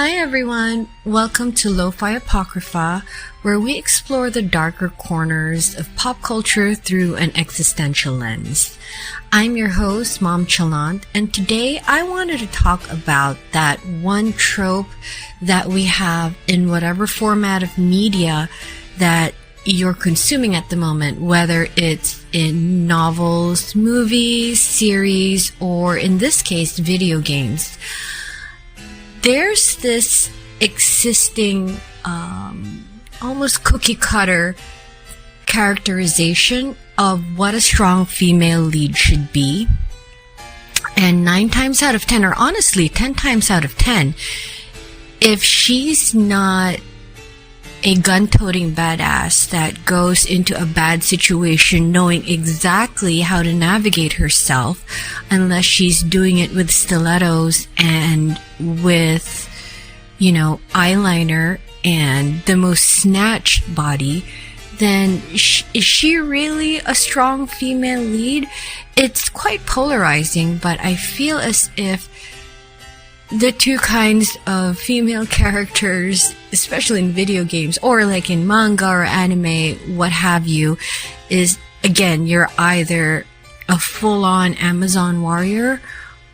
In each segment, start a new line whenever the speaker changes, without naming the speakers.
Hi everyone, welcome to Lo-Fi Apocrypha, where we explore the darker corners of pop culture through an existential lens. I'm your host, Mom Chalant, and today I wanted to talk about that one trope that we have in whatever format of media that you're consuming at the moment, whether it's in novels, movies, series, or in this case, video games. There's this existing, almost cookie cutter characterization of what a strong female lead should be. And 9 times out of 10, or honestly 10 times out of 10, if she's not a gun-toting badass that goes into a bad situation knowing exactly how to navigate herself, unless she's doing it with stilettos and with, eyeliner and the most snatched body, then is she really a strong female lead? It's quite polarizing, but I feel as if the two kinds of female characters, especially in video games or like in manga or anime, what have you, is, again, you're either a full-on Amazon warrior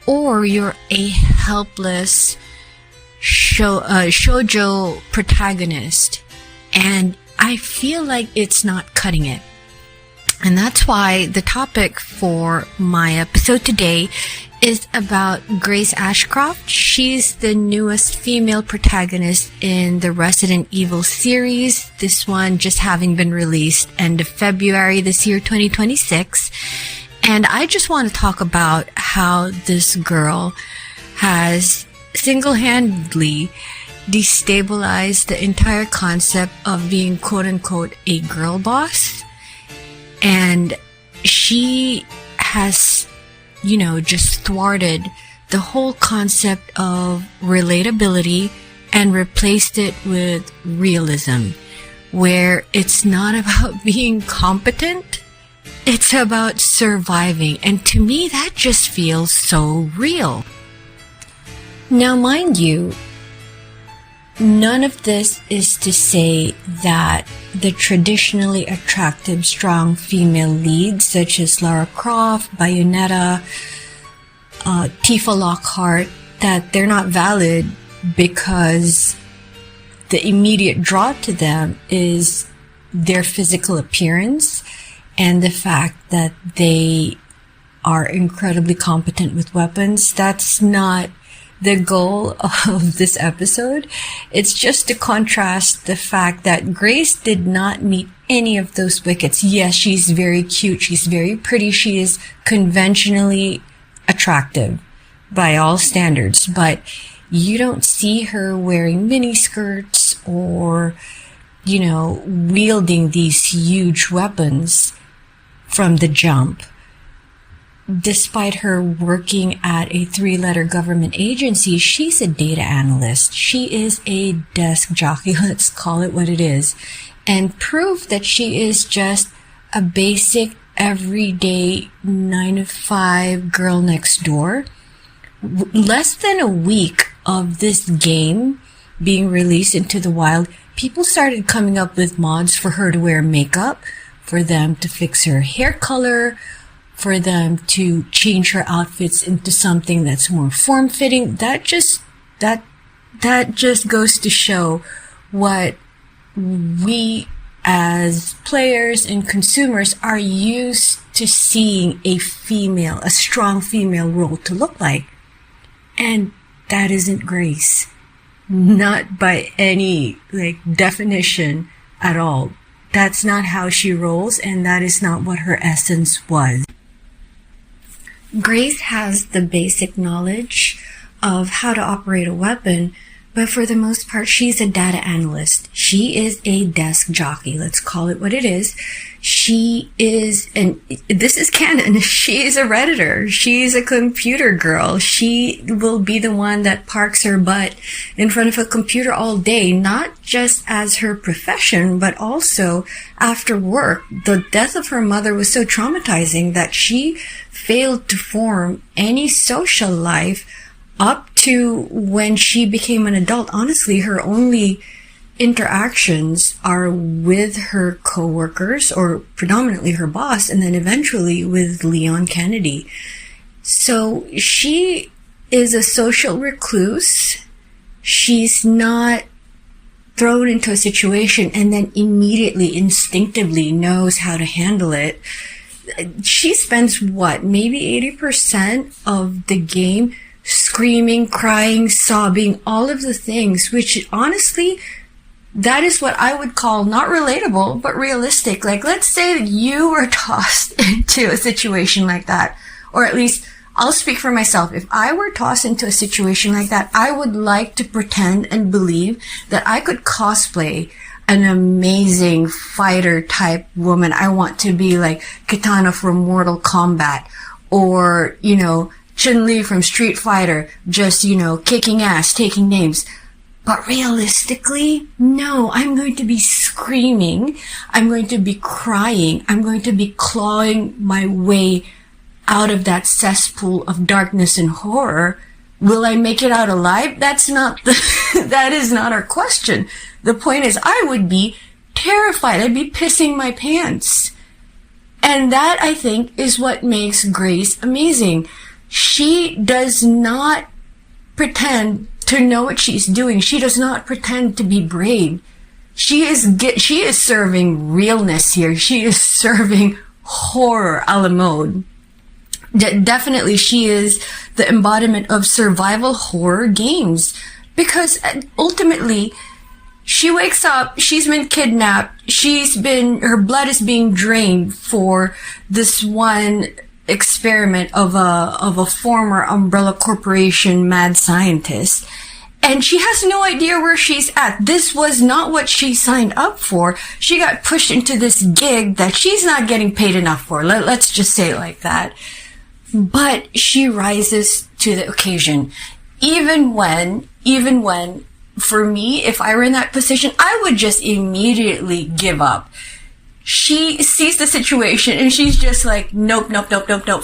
or you're a helpless shoujo protagonist. And I feel like it's not cutting it. And that's why the topic for my episode today is about Grace Ashcroft. She's the newest female protagonist in the Resident Evil series. This one just having been released end of February this year, 2026. And I just want to talk about how this girl has single-handedly destabilized the entire concept of being quote-unquote a girl boss. And she has just thwarted the whole concept of relatability and replaced it with realism, where it's not about being competent, it's about surviving. And to me, that just feels so real. Now, mind you, none of this is to say that the traditionally attractive, strong female leads such as Lara Croft, Bayonetta, Tifa Lockhart, that they're not valid because the immediate draw to them is their physical appearance and the fact that they are incredibly competent with weapons. That's not the goal of this episode. It's just to contrast the fact that Grace did not meet any of those wickets. Yes, she's very cute. She's very pretty. She is conventionally attractive by all standards, but you don't see her wearing mini skirts or, wielding these huge weapons from the jump. Despite her working at a 3-letter government agency, she's a data analyst. She is a desk jockey, let's call it what it is, and prove that she is just a basic, everyday 9-to-5 girl next door. Less than a week of this game being released into the wild, people started coming up with mods for her to wear makeup, for them to fix her hair color, for them to change her outfits into something that's more form-fitting. That just goes to show what we as players and consumers are used to seeing a strong female role to look like. And that isn't Grace. Not by any definition at all. That's not how she rolls, and that is not what her essence was. Grace has the basic knowledge of how to operate a weapon, but for the most part, she's a data analyst. She is a desk jockey. Let's call it what it is. She is, and this is canon, she's a Redditor. She's a computer girl. She will be the one that parks her butt in front of a computer all day, not just as her profession, but also after work. The death of her mother was so traumatizing that she failed to form any social life up to when she became an adult, honestly, her only interactions are with her coworkers, or predominantly her boss, and then eventually with Leon Kennedy. So she is a social recluse. She's not thrown into a situation and then immediately, instinctively knows how to handle it. She spends maybe 80% of the game screaming, crying, sobbing, all of the things, which honestly, that is what I would call not relatable, but realistic. Like, let's say that you were tossed into a situation like that, or at least I'll speak for myself. If I were tossed into a situation like that, I would like to pretend and believe that I could cosplay an amazing fighter type woman. I want to be like Kitana from Mortal Kombat, or, Chun-Li from Street Fighter, just, kicking ass, taking names. But realistically, no, I'm going to be screaming. I'm going to be crying. I'm going to be clawing my way out of that cesspool of darkness and horror. Will I make it out alive? That is not our question. The point is, I would be terrified. I'd be pissing my pants. And that, I think, is what makes Grace amazing. She does not pretend to know what she's doing. She does not pretend to be brave. She is serving realness here. She is serving horror a la mode. Definitely, she is the embodiment of survival horror games, because ultimately, she wakes up, she's been kidnapped, her blood is being drained for this one experiment of a former Umbrella Corporation mad scientist. And she has no idea where she's at. This was not what she signed up for. She got pushed into this gig that she's not getting paid enough for. Let's just say it like that. But she rises to the occasion. Even when, for me, if I were in that position, I would just immediately give up. She sees the situation and she's just like, nope,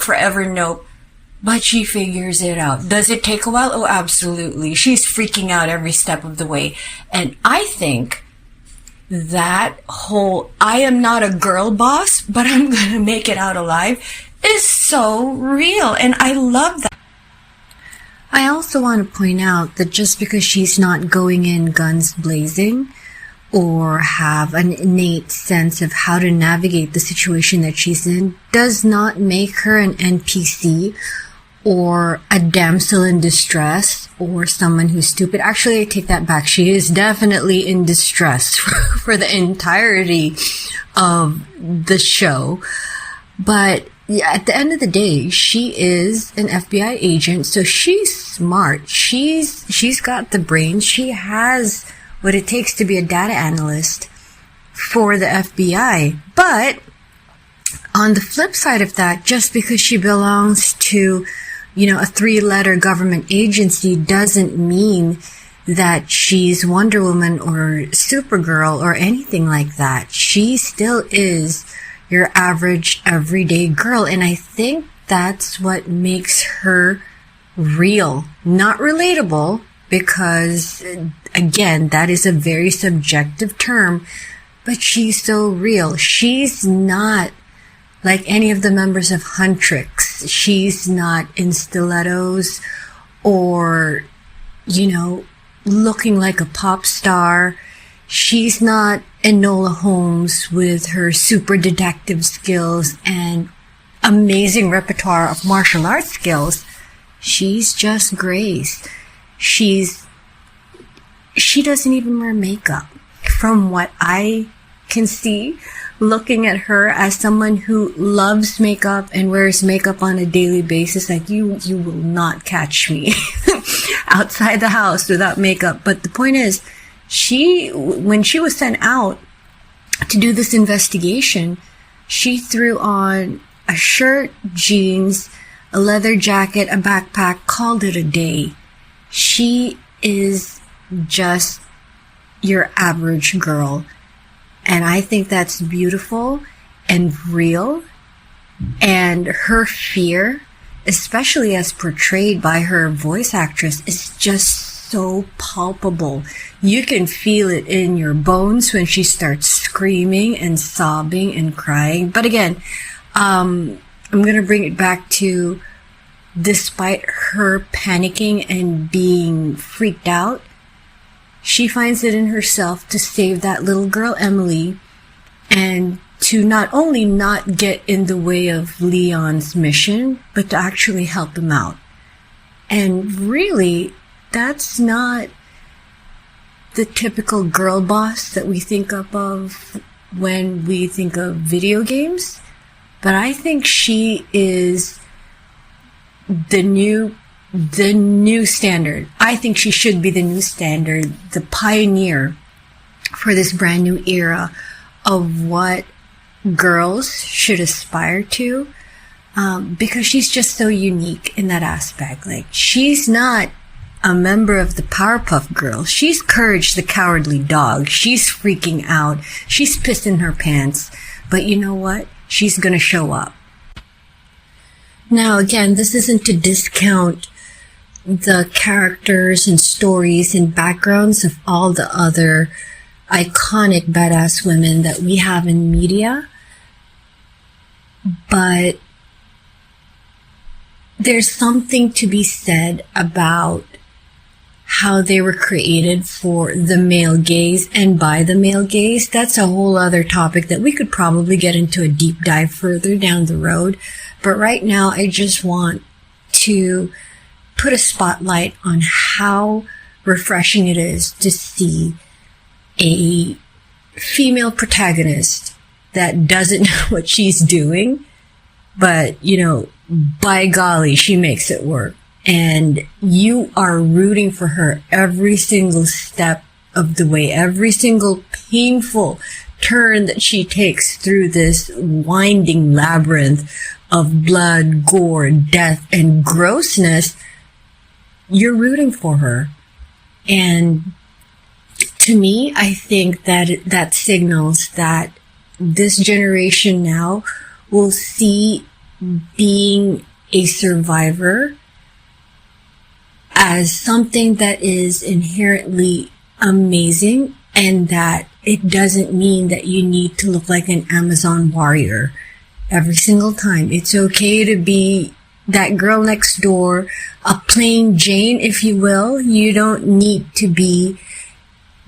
forever nope. But she figures it out. Does it take a while? Oh, absolutely. She's freaking out every step of the way. And I think that whole, I am not a girl boss, but I'm gonna make it out alive, is so real. And I love that. I also want to point out that just because she's not going in guns blazing, or have an innate sense of how to navigate the situation that she's in, does not make her an NPC or a damsel in distress or someone who's stupid. Actually, I take that back. She is definitely in distress for the entirety of the show. But yeah, at the end of the day, she is an FBI agent, so she's smart. She's got the brains. She has what it takes to be a data analyst for the FBI. But on the flip side of that, just because she belongs to, a 3-letter government agency doesn't mean that she's Wonder Woman or Supergirl or anything like that. She still is your average everyday girl. And I think that's what makes her real, not relatable, because again, that is a very subjective term, but she's so real. She's not like any of the members of Huntrix. She's not in stilettos or, looking like a pop star. She's not Enola Holmes with her super detective skills and amazing repertoire of martial arts skills. She's just Grace. She doesn't even wear makeup. From what I can see, looking at her as someone who loves makeup and wears makeup on a daily basis, like you will not catch me outside the house without makeup. But the point is, when she was sent out to do this investigation, she threw on a shirt, jeans, a leather jacket, a backpack, called it a day. She is just your average girl. And I think that's beautiful and real. And her fear especially as portrayed by her voice actress, is just so palpable. You can feel it in your bones when she starts screaming and sobbing and crying. But again, I'm going to bring it back to, despite her panicking and being freaked out, she finds it in herself to save that little girl, Emily, and to not only not get in the way of Leon's mission, but to actually help him out. And really, that's not the typical girl boss that we think of when we think of video games. But I think she is the new standard. I think she should be the new standard, the pioneer for this brand new era of what girls should aspire to, because she's just so unique in that aspect. Like, she's not a member of the Powerpuff Girls. She's Courage the Cowardly Dog. She's freaking out. She's pissing her pants. But you know what? She's gonna show up. Now, again, this isn't to discount the characters and stories and backgrounds of all the other iconic badass women that we have in media. But there's something to be said about how they were created for the male gaze and by the male gaze. That's a whole other topic that we could probably get into a deep dive further down the road. But right now, I just want to put a spotlight on how refreshing it is to see a female protagonist that doesn't know what she's doing, but, you know, by golly, she makes it work. And you are rooting for her every single step of the way, every single painful turn that she takes through this winding labyrinth of blood, gore, death, and grossness. You're rooting for her. And to me, I think that signals that this generation now will see being a survivor as something that is inherently amazing, and that it doesn't mean that you need to look like an Amazon warrior every single time. It's okay to be that girl next door, a plain Jane, if you will. You don't need to be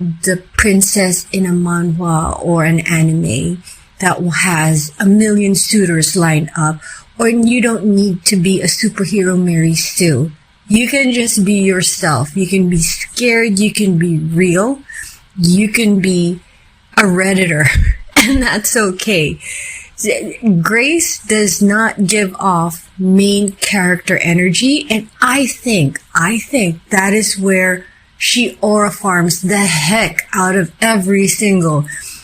the princess in a manhwa or an anime that has a million suitors lined up, or you don't need to be a superhero Mary Sue. You can just be yourself. You can be scared. You can be real. You can be a Redditor, and that's okay. Grace does not give off main character energy, and I think that is where she aura farms the heck out of every single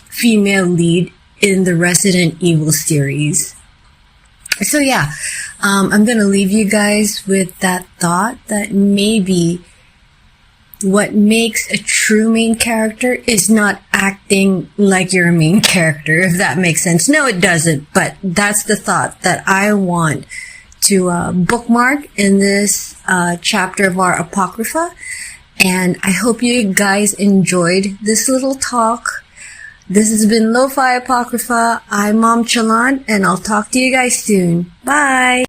female lead in the Resident Evil series. So yeah, I'm going to leave you guys with that thought that maybe what makes a true main character is not acting like you're a main character, if that makes sense. No, it doesn't, but that's the thought that I want to bookmark in this chapter of our Apocrypha. And I hope you guys enjoyed this little talk. This has been Lo-Fi Apocrypha. I'm Mom Chalan, and I'll talk to you guys soon. Bye!